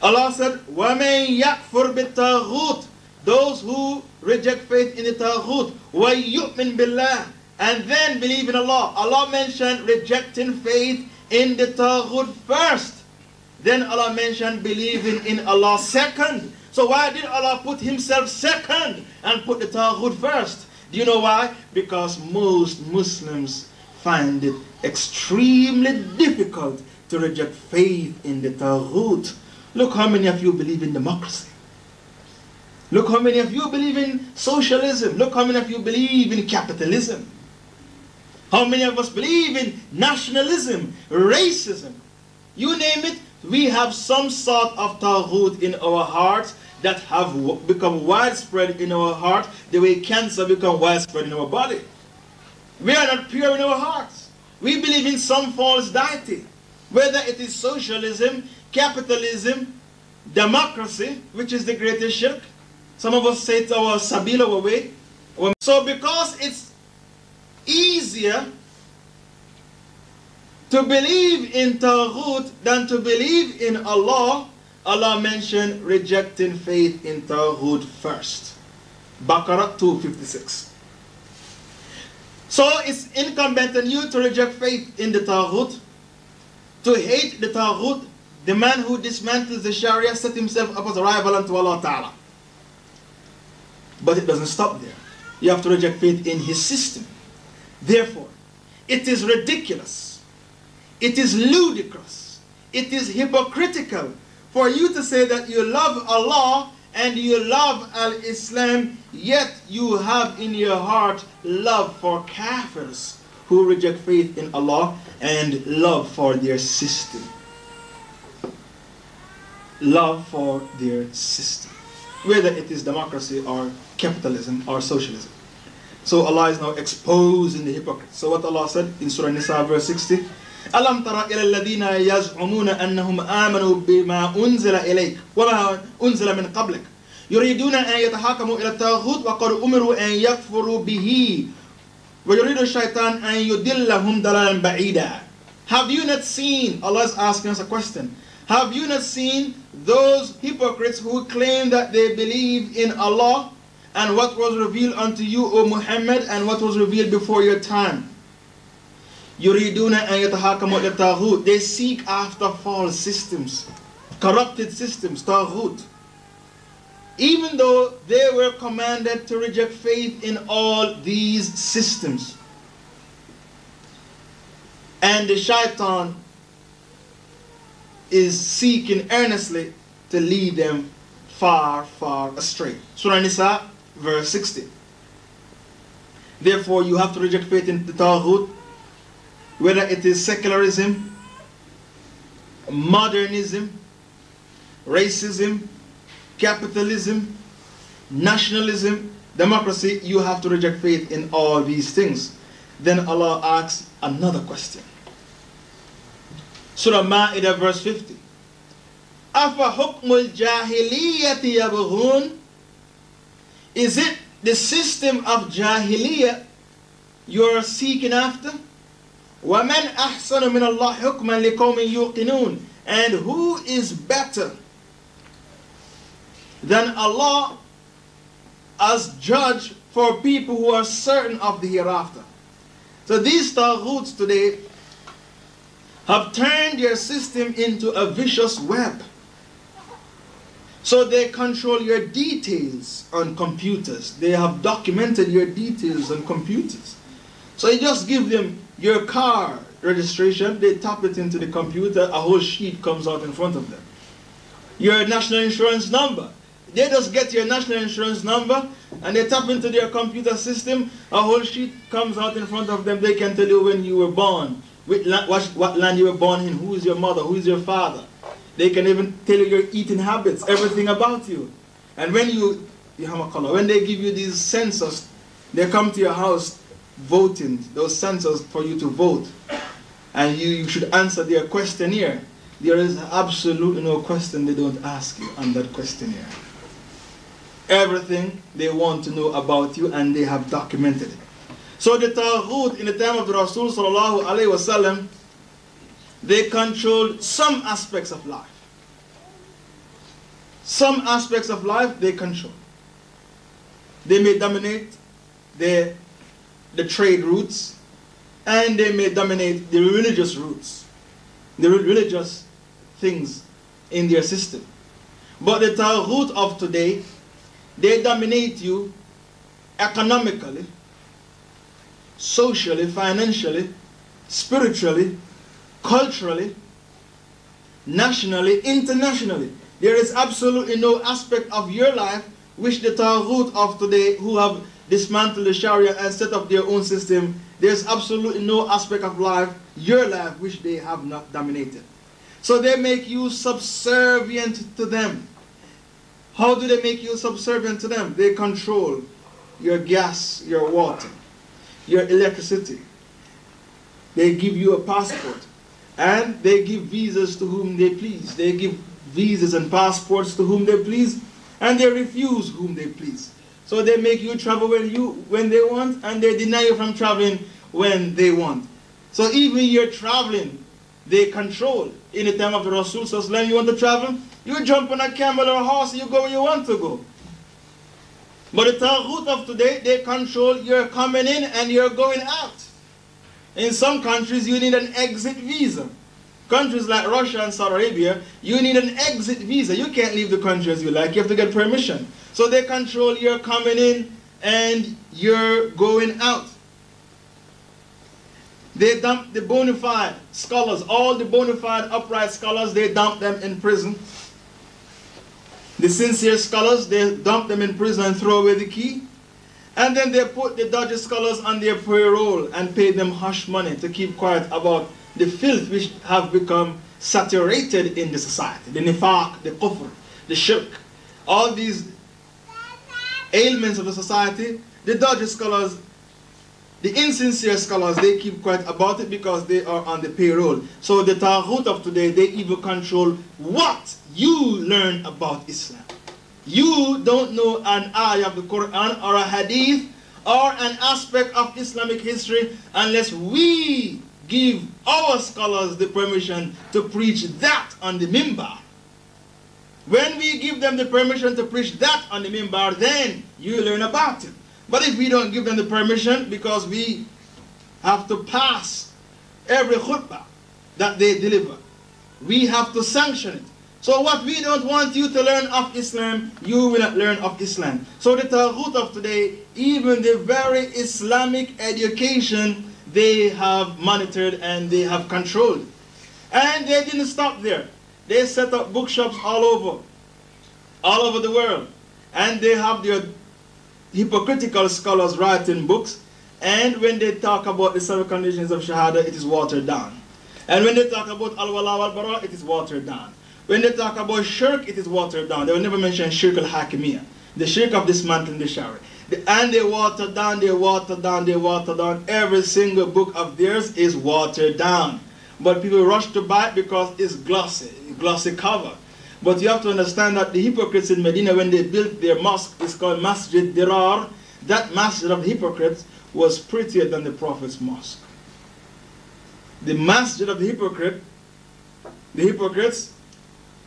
Allah said, وَمَنْ يَكْفُرْ بِالتَّاغُوتِ, those who reject faith in the Taghut, وَيُؤْمِن بِاللَّهِ, and then believe in Allah. Allah mentioned rejecting faith in the Taghut first. Then Allah mentioned believing in Allah second. So why did Allah put Himself second and put the Taghut first? Do you know why? Because most Muslims find it extremely difficult to reject faith in the Taghut. Look how many of you believe in democracy. Look how many of you believe in socialism. Look how many of you believe in capitalism. How many of us believe in nationalism, racism. You name it, we have some sort of Taghut in our hearts that have become widespread in our heart the way cancer becomes widespread in our body. We are not pure in our hearts. We believe in some false deity. Whether it is socialism, capitalism, democracy, which is the greatest shirk. Some of us say it's our sabil, our way. So because it's easier to believe in Taghut than to believe in Allah, Allah mentioned rejecting faith in Taghut first. Baqarah 256. So it's incumbent on you to reject faith in the Taghut, to hate the Taghut. The man who dismantles the Sharia set himself up as a rival unto Allah Ta'ala. But it doesn't stop there. You have to reject faith in his system. Therefore, it is ridiculous, it is ludicrous, it is hypocritical for you to say that you love Allah and you love Al-Islam, yet you have in your heart love for kafirs who reject faith in Allah and love for their system. Love for their system, whether it is democracy or capitalism or socialism. So Allah is now exposing the hypocrites. So what Allah said in Surah Nisa verse 60, أَلَمْ تَرَ إِلَى الَّذِينَ يَزْعُمُونَ أَنَّهُمْ آمَنُوا بِمَا أُنزِلَ إِلَيْكَ وَمَا أُنزِلَ مِنْ قَبْلِكَ يُرِيدُونَ أَنْ يَتَحَاكَمُوا إِلَى الطَّاغُوتِ وَقَدْ أُمِرُوا أَنْ يَكْفُرُوا بِهِ وَيُرِيدُ الشَّيْطَانُ أَنْ يُضِلَّهُمْ ضَلَالًا بَعِيدًا. Have you not seen, Allah is asking us a question, have you not seen those hypocrites who claim that they believe in Allah and what was revealed unto you, O Muhammad, and what was revealed before your time? يُرِيدُونَ أَن يَتَحَاكَمُوا إِلَى الطَّاغُوتِ. They seek after false systems, corrupted systems, Taghut. Even though they were commanded to reject faith in all these systems. And the shaitan is seeking earnestly to lead them far, far astray. Surah Nisa, verse 60. Therefore, you have to reject faith in the Taghut, whether it is secularism, modernism, racism, capitalism, nationalism, democracy. You have to reject faith in all these things. Then Allah asks another question. Surah Ma'idah, verse 50. أَفَحُكْمُ الْجَاهِلِيَّةِ يَبْغُونَ. Is it the system of Jahiliyyah you are seeking after? وَمَنْ أَحْسَنُ مِنَ اللَّهِ حُكْمًا لِقَوْمٍ يُوقِنُونَ. And who is better than Allah as judge for people who are certain of the hereafter? So these Taghuts today have turned their system into a vicious web. So they control your details on computers. They have documented your details on computers. So you just give them your car registration, they tap it into the computer, a whole sheet comes out in front of them. Your national insurance number. They just get your national insurance number and they tap into their computer system, a whole sheet comes out in front of them. They can tell you when you were born, what land you were born in, who is your mother, who is your father. They can even tell you your eating habits, everything about you. And when when they give you these sensors, they come to your house voting, those sensors for you to vote. And you should answer their questionnaire. There is absolutely no question they don't ask you on that questionnaire. Everything they want to know about you, and they have documented it. So the Taghut in the time of the Rasul sallallahu alaihi wasallam, they controlled some aspects of life. Some aspects of life they control. They may dominate the trade routes, and they may dominate the religious routes, the religious things in their system. But the Taghut of today, they dominate you economically, socially, financially, spiritually, culturally, nationally, internationally. There is absolutely no aspect of your life which the Taghut of today, who have dismantled the Sharia and set up their own system, there's absolutely no aspect of life, your life, which they have not dominated. So they make you subservient to them. How do they make you subservient to them? They control your gas, your water, your electricity. They give you a passport, and they give visas to whom they please. They give visas and passports to whom they please, and they refuse whom they please. So they make you travel when they want, and they deny you from traveling when they want. So even you're traveling, they control. In the time of the Rasul Sallallahu Alaihi Wasallam, you want to travel, you jump on a camel or a horse, you go where you want to go. But the Taghut of today, they control your coming in and you're going out. In some countries, you need an exit visa. Countries like Russia and Saudi Arabia, you need an exit visa. You can't leave the country as you like. You have to get permission. So they control your coming in and your going out. They dump the bona fide scholars, all the bona fide upright scholars, they dump them in prison. The sincere scholars, they dump them in prison and throw away the key. And then they put the dodgy scholars on their payroll and pay them hush money to keep quiet about the filth which have become saturated in the society. The nifaq, the kufr, the shirk, all these ailments of the society, the dodgy scholars, the insincere scholars, they keep quiet about it because they are on the payroll. So the Taghut of today, they even control what you learn about Islam. You don't know an ayah of the Quran or a hadith or an aspect of Islamic history unless we give our scholars the permission to preach that on the mimbar. When we give them the permission to preach that on the mimbar, then you learn about it. But if we don't give them the permission, because we have to pass every khutbah that they deliver, we have to sanction it. So what we don't want you to learn of Islam, you will not learn of Islam. So the Taghut of today, even the very Islamic education, they have monitored and they have controlled. And they didn't stop there. They set up bookshops all over the world. And they have their hypocritical scholars writing books, and when they talk about the 7 conditions of Shahada, it is watered down. And when they talk about Al-Wala wal-Bara, it is watered down. When they talk about shirk, it is watered down. They will never mention shirk al-Hakimiyya, the shirk of dismantling the Sharia. And they water down, they water down, they water down. Every single book of theirs is watered down. But people rush to buy it because it's glossy cover. But you have to understand that the hypocrites in Medina, when they built their mosque, it's called Masjid Dirar. That masjid of the hypocrites was prettier than the Prophet's mosque. The masjid of the hypocrites,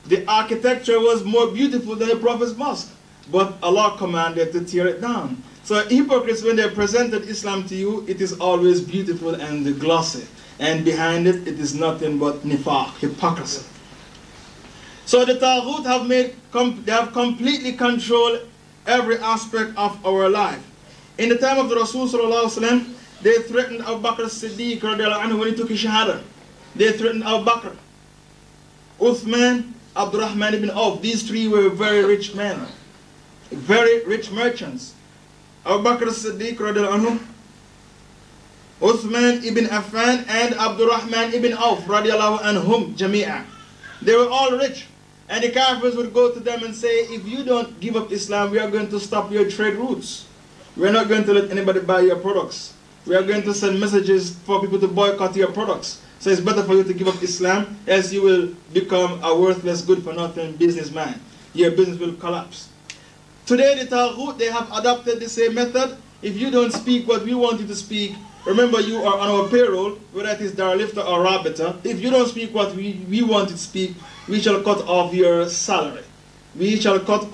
the architecture was more beautiful than the Prophet's mosque. But Allah commanded to tear it down. So hypocrites, when they presented Islam to you, it is always beautiful and glossy. And behind it, it is nothing but nifaq, hypocrisy. So the Taghut have completely controlled every aspect of our life. In the time of the Rasul Sallallahu Alaihi Wasallam, they threatened Abu Bakr as-Siddiq when he took his Shahada. They threatened Abu Bakr, Uthman, Abdurrahman ibn Auf. These three were very rich men, very rich merchants. Abu Bakr as-Siddiq, Uthman ibn Affan, and Abdurrahman ibn Auf, radiallahu anhum jami'a. They were all rich. And the Kafirs would go to them and say, if you don't give up Islam, we are going to stop your trade routes. We are not going to let anybody buy your products. We are going to send messages for people to boycott your products. So it's better for you to give up Islam, else you will become a worthless, good-for-nothing businessman. Your business will collapse. Today, the Taghut, they have adopted the same method. If you don't speak what we want you to speak, remember you are on our payroll, whether it is Darlifter or Rabita. If you don't speak what we want you to speak, we shall cut off your salary. we shall cut